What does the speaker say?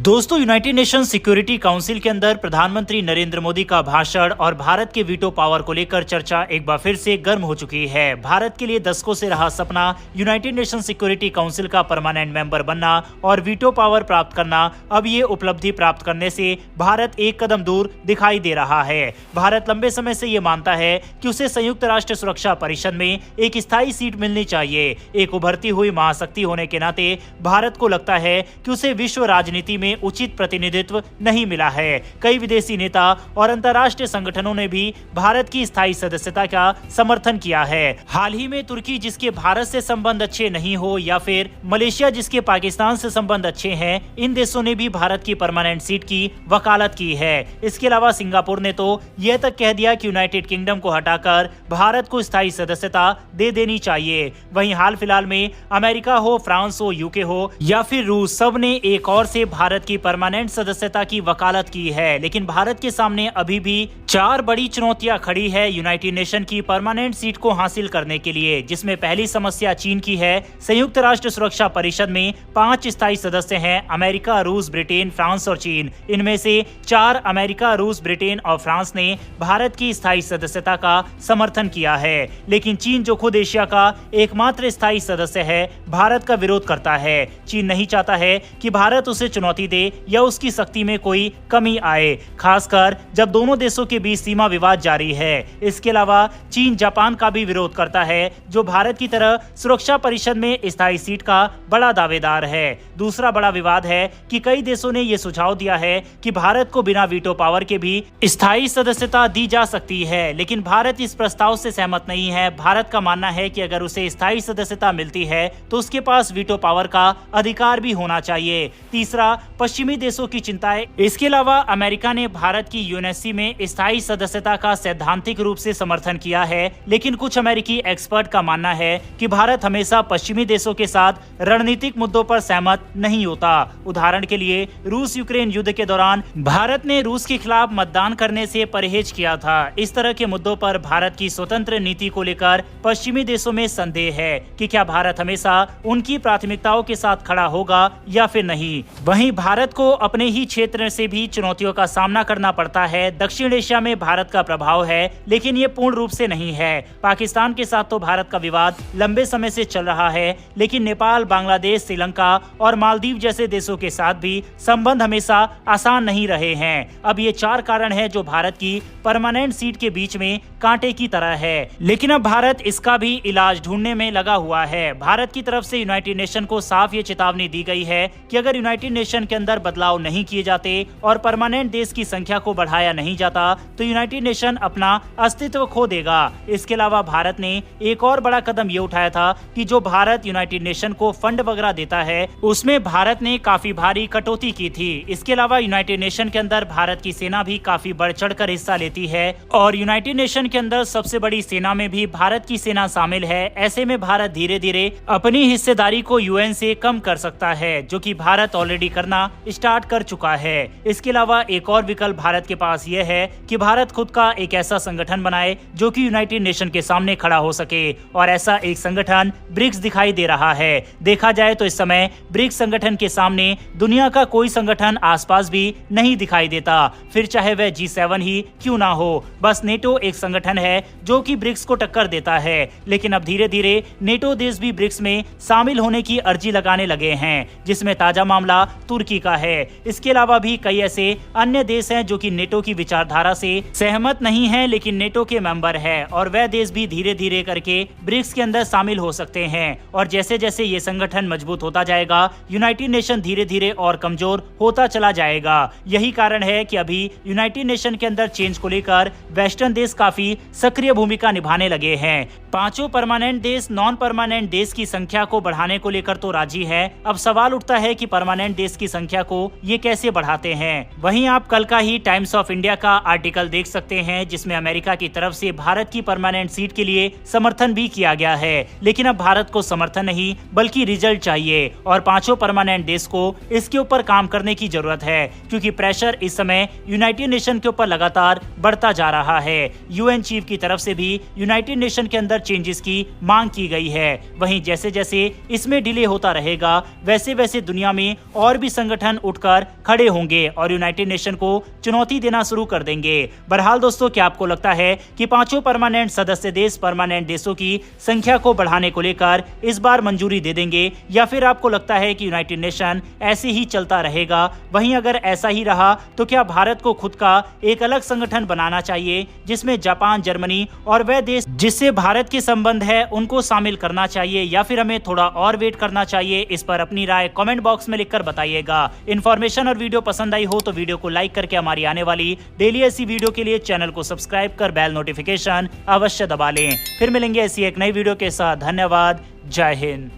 दोस्तों, United nation security council के अंदर प्रधानमंत्री नरेंद्र मोदी का भाषण और भारत के वीटो पावर को लेकर चर्चा एक बार फिर से गर्म हो चुकी है। भारत के लिए दशकों से रहा सपना यूनाइटेड नेशन सिक्योरिटी काउंसिल का परमानेंट मेंबर बनना और वीटो पावर प्राप्त करना, अब ये उपलब्धि प्राप्त करने से भारत एक कदम दूर दिखाई दे रहा है। भारत लंबे समय से ये मानता है कि उसे संयुक्त राष्ट्र सुरक्षा परिषद में एक स्थायी सीट मिलनी चाहिए। एक उभरती हुई महाशक्ति होने के नाते भारत को लगता है कि उसे विश्व राजनीति में उचित प्रतिनिधित्व नहीं मिला है। कई विदेशी नेता और अंतर्राष्ट्रीय संगठनों ने भी भारत की स्थायी सदस्यता का समर्थन किया है। हाल ही में तुर्की, जिसके भारत से संबंध अच्छे नहीं हो, या फिर मलेशिया, जिसके पाकिस्तान से संबंध अच्छे हैं, इन देशों ने भी भारत की परमानेंट सीट की वकालत की है। इसके अलावा सिंगापुर ने तो यह तक कह दिया कि यूनाइटेड किंगडम को हटाकर भारत को स्थायी सदस्यता दे देनी चाहिए। वहीं हाल फिलहाल में अमेरिका हो, फ्रांस हो, यूके हो या फिर रूस, सब ने एक और से भारत की परमानेंट सदस्यता की वकालत की है। लेकिन भारत के सामने अभी भी 4 बड़ी चुनौतियां खड़ी है यूनाइटेड नेशन की परमानेंट सीट को हासिल करने के लिए, जिसमें पहली समस्या चीन की है। संयुक्त राष्ट्र सुरक्षा परिषद में 5 स्थायी सदस्य हैं, अमेरिका, रूस, ब्रिटेन, फ्रांस और चीन। इनमें से 4 अमेरिका, रूस, ब्रिटेन और फ्रांस ने भारत की स्थायी सदस्यता का समर्थन किया है। लेकिन चीन, जो खुद एशिया का एकमात्र स्थायी सदस्य है, भारत का विरोध करता है। चीन नहीं चाहता है कि भारत उसे चुनौती दे या उसकी शक्ति में कोई कमी आए, खासकर जब दोनों देशों के बीच सीमा विवाद जारी है। इसके अलावा चीन जापान का भी विरोध करता है, जो भारत की तरह सुरक्षा परिषद में स्थायी सीट का बड़ा दावेदार है। दूसरा बड़ा विवाद है कि कई देशों ने यह सुझाव दिया है कि भारत को बिना वीटो पावर के भी स्थायी सदस्यता दी जा सकती है, लेकिन भारत इस प्रस्ताव से सहमत नहीं है। भारत का मानना है कि अगर उसे स्थायी सदस्यता मिलती है तो उसके पास वीटो पावर का अधिकार भी होना चाहिए। तीसरा, पश्चिमी देशों की चिंताएं। इसके अलावा अमेरिका ने भारत की यूएनएससी में स्थायी सदस्यता का सैद्धांतिक रूप से समर्थन किया है, लेकिन कुछ अमेरिकी एक्सपर्ट का मानना है कि भारत हमेशा पश्चिमी देशों के साथ रणनीतिक मुद्दों पर सहमत नहीं होता। उदाहरण के लिए, रूस यूक्रेन युद्ध के दौरान भारत ने रूस के खिलाफ मतदान करने से परहेज किया था। इस तरह के मुद्दों पर भारत की स्वतंत्र नीति को लेकर पश्चिमी देशों में संदेह है कि क्या भारत हमेशा उनकी प्राथमिकताओं के साथ खड़ा होगा या फिर नहीं। वहीं भारत को अपने ही क्षेत्र से भी चुनौतियों का सामना करना पड़ता है। दक्षिण एशिया में भारत का प्रभाव है, लेकिन ये पूर्ण रूप से नहीं है। पाकिस्तान के साथ तो भारत का विवाद लंबे समय से चल रहा है, लेकिन नेपाल, बांग्लादेश, श्रीलंका और मालदीव जैसे देशों के साथ भी संबंध हमेशा आसान नहीं रहे हैं। अब ये 4 कारण हैं जो भारत की परमानेंट सीट के बीच में कांटे की तरह है, लेकिन अब भारत इसका भी इलाज ढूंढने में लगा हुआ है। भारत की तरफ से यूनाइटेड नेशन को साफ ये चेतावनी दी गई है कि अगर यूनाइटेड नेशन के अंदर बदलाव नहीं किए जाते और परमानेंट देश की संख्या को बढ़ाया नहीं जाता तो यूनाइटेड नेशन अपना अस्तित्व खो देगा। इसके अलावा भारत ने एक और बड़ा कदम ये उठाया था कि जो भारत यूनाइटेड नेशन को फंड वगैरह देता है, उसमें भारत ने काफी भारी कटौती की थी। इसके अलावा यूनाइटेड नेशन के अंदर भारत की सेना भी काफी बढ़ चढ़ कर हिस्सा लेती है और यूनाइटेड नेशन के अंदर सबसे बड़ी सेना में भी भारत की सेना शामिल है। ऐसे में भारत धीरे धीरे अपनी हिस्सेदारी को यूएन से कम कर सकता है, जो कि भारत ऑलरेडी करना स्टार्ट कर चुका है। इसके अलावा एक और विकल्प भारत के पास यह है कि भारत खुद का एक ऐसा संगठन बनाए जो कि यूनाइटेड नेशन के सामने खड़ा हो सके, और ऐसा एक संगठन ब्रिक्स दिखाई दे रहा है। देखा जाए तो इस समय ब्रिक्स संगठन के सामने दुनिया का कोई संगठन आसपास भी नहीं दिखाई देता, फिर चाहे वह G7 ही क्यों ना हो। बस नेटो एक संगठन है जो कि ब्रिक्स को टक्कर देता है, लेकिन अब धीरे धीरे नेटो देश भी ब्रिक्स में शामिल होने की अर्जी लगाने लगे हैं, जिसमें ताजा मामला तुर्की का है। इसके अलावा भी कई ऐसे अन्य देश हैं जो कि नेटो की विचारधारा से सहमत नहीं हैं, लेकिन नेटो के मेंबर है, और वह देश भी धीरे धीरे करके ब्रिक्स के अंदर शामिल हो सकते हैं। और जैसे जैसे ये संगठन मजबूत होता जाएगा, यूनाइटेड नेशन धीरे धीरे और कमजोर होता चला जाएगा। यही कारण है कि अभी यूनाइटेड नेशन के अंदर चेंज को लेकर वेस्टर्न देश काफी सक्रिय भूमिका निभाने लगे हैं। 5 परमानेंट देश नॉन परमानेंट देश की संख्या को बढ़ाने को लेकर तो राजी है। अब सवाल उठता है कि परमानेंट देश की संख्या को ये कैसे बढ़ाते हैं। वहीं आप कल का ही टाइम्स ऑफ इंडिया का आर्टिकल देख सकते हैं, जिसमें अमेरिका की तरफ से भारत की परमानेंट सीट के लिए समर्थन भी किया गया है। लेकिन अब भारत को समर्थन नहीं बल्कि रिजल्ट चाहिए, और 5 परमानेंट देश को इसके ऊपर काम करने की जरूरत है, क्योंकि प्रेशर इस समय यूनाइटेड नेशन के ऊपर लगातार बढ़ता जा रहा है। यूएन चीफ की तरफ से भी यूनाइटेड नेशन के अंदर चेंजेस की मांग की गई है। वहीं जैसे जैसे इसमें डिले होता रहेगा, वैसे वैसे दुनिया में और भी संगठन संगठन उठकर खड़े होंगे और यूनाइटेड नेशन को चुनौती देना शुरू कर देंगे। बहरहाल दोस्तों, क्या आपको लगता है कि पांचों परमानेंट सदस्य देश परमानेंट देशों की संख्या को बढ़ाने को लेकर इस बार मंजूरी दे देंगे, या फिर आपको लगता है कि यूनाइटेड नेशन ऐसे ही चलता रहेगा? वहीं अगर ऐसा ही रहा तो क्या भारत को खुद का एक अलग संगठन बनाना चाहिए जिसमें जापान, जर्मनी और वह देश जिससे भारत के संबंध है उनको शामिल करना चाहिए, या फिर हमें थोड़ा और वेट करना चाहिए? इस पर अपनी राय कमेंट बॉक्स में लिखकर बताइएगा। इन्फॉर्मेशन और वीडियो पसंद आई हो तो वीडियो को लाइक करके हमारी आने वाली डेली ऐसी वीडियो के लिए चैनल को सब्सक्राइब कर बेल नोटिफिकेशन अवश्य दबा लें। फिर मिलेंगे ऐसी एक नई वीडियो के साथ। धन्यवाद। जय हिंद।